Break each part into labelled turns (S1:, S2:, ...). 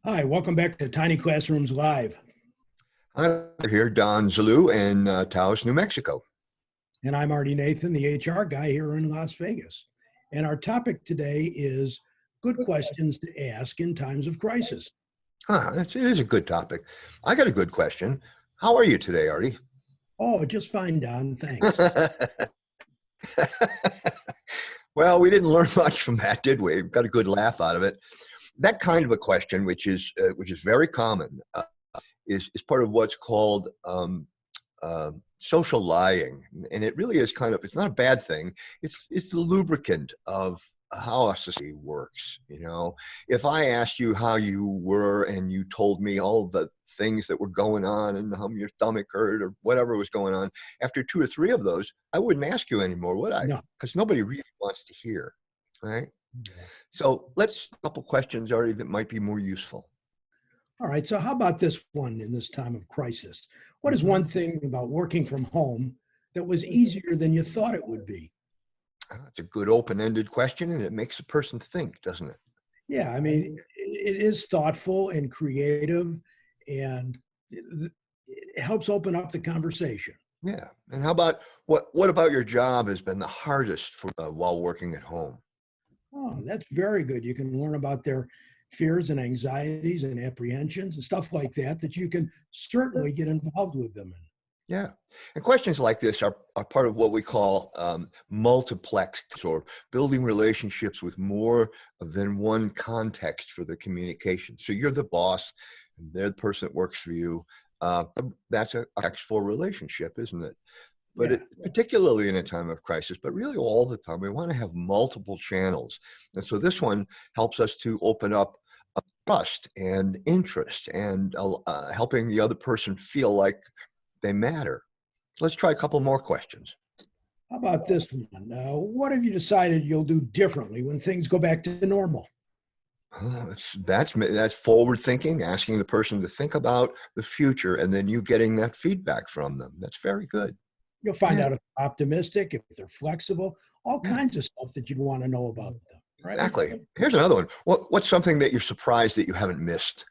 S1: Hi, welcome back to Tiny Classrooms Live.
S2: Hi, here, Don Zalou in Taos, New Mexico.
S1: And I'm Artie Nathan, the HR guy here in Las Vegas. And our topic today is good questions to ask in times of crisis.
S2: It is a good topic. I got a good question. How are you today, Artie?
S1: Oh, just fine, Don. Thanks.
S2: Well, we didn't learn much from that, did we? Got a good laugh out of it. That kind of a question, which is very common, is part of what's called social lying, and it really is it's not a bad thing. It's the lubricant of how a society works. You know, if I asked you how you were and you told me all the things that were going on and how your stomach hurt or whatever was going on, after 2 or 3 of those, I wouldn't ask you anymore, would I?
S1: No.
S2: Because nobody really wants to hear, right?
S1: Yeah.
S2: So a couple questions, Artie, that might be more useful.
S1: All right. So how about this one in this time of crisis? What is one thing about working from home that was easier than you thought it would be?
S2: It's a good open-ended question, and it makes a person think, doesn't it?
S1: Yeah, I mean, it is thoughtful and creative, and it helps open up the conversation.
S2: Yeah. And how about what about your job has been the hardest for while working at home?
S1: Oh, that's very good. You can learn about their fears and anxieties and apprehensions and stuff like that, that you can certainly get involved with them in.
S2: Yeah. And questions like this are part of what we call multiplexed, or building relationships with more than one context for the communication. So you're the boss and they're the person that works for you. That's a textful relationship, isn't it? But
S1: Yeah.
S2: particularly in a time of crisis, but really all the time, we want to have multiple channels. And so this one helps us to open up trust and interest and helping the other person feel like they matter. Let's try a couple more questions.
S1: How about this one? What have you decided you'll do differently when things go back to normal?
S2: That's forward thinking, asking the person to think about the future, and then you getting that feedback from them. That's very good.
S1: You'll find
S2: Yeah.
S1: out if they're optimistic, if they're flexible, all
S2: Yeah.
S1: kinds of stuff that you'd want to know about them. Right?
S2: Exactly. Here's another one. What's something that you're surprised that you haven't missed?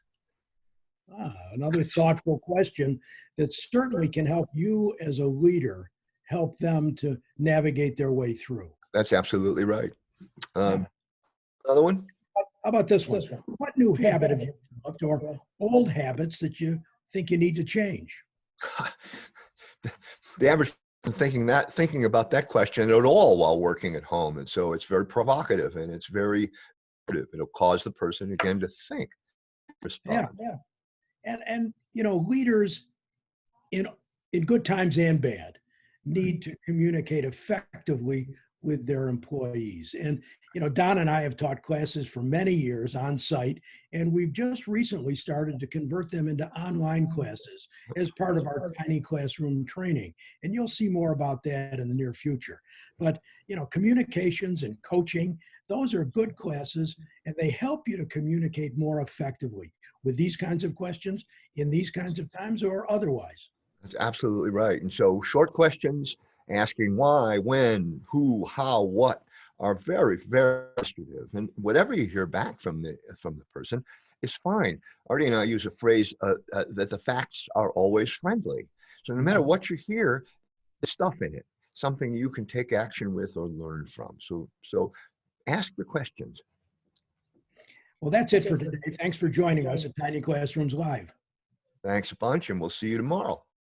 S1: Another thoughtful question that certainly can help you as a leader help them to navigate their way through.
S2: That's absolutely right.
S1: Yeah.
S2: Another one?
S1: How about this one? What new habit have you developed, or old habits that you think you need to change?
S2: The average person thinking about that question at all while working at home. And so it's very provocative and it's very, it'll cause the person again to think, respond.
S1: Yeah. And leaders in good times and bad need to communicate effectively with their employees. And Don and I have taught classes for many years on site, and we've just recently started to convert them into online classes as part of our Tiny Classroom training. And you'll see more about that in the near future. But communications and coaching, those are good classes, and they help you to communicate more effectively with these kinds of questions in these kinds of times or otherwise.
S2: That's absolutely right. And so short questions, asking why, when, who, how, what, are very, very illustrative. And whatever you hear back from the person is fine. Artie and I use a phrase that the facts are always friendly. So no matter what you hear, there's stuff in it, something you can take action with or learn from. So ask the questions.
S1: Well, that's it for today. Thanks for joining us at Tiny Classrooms Live.
S2: Thanks a bunch, and we'll see you tomorrow.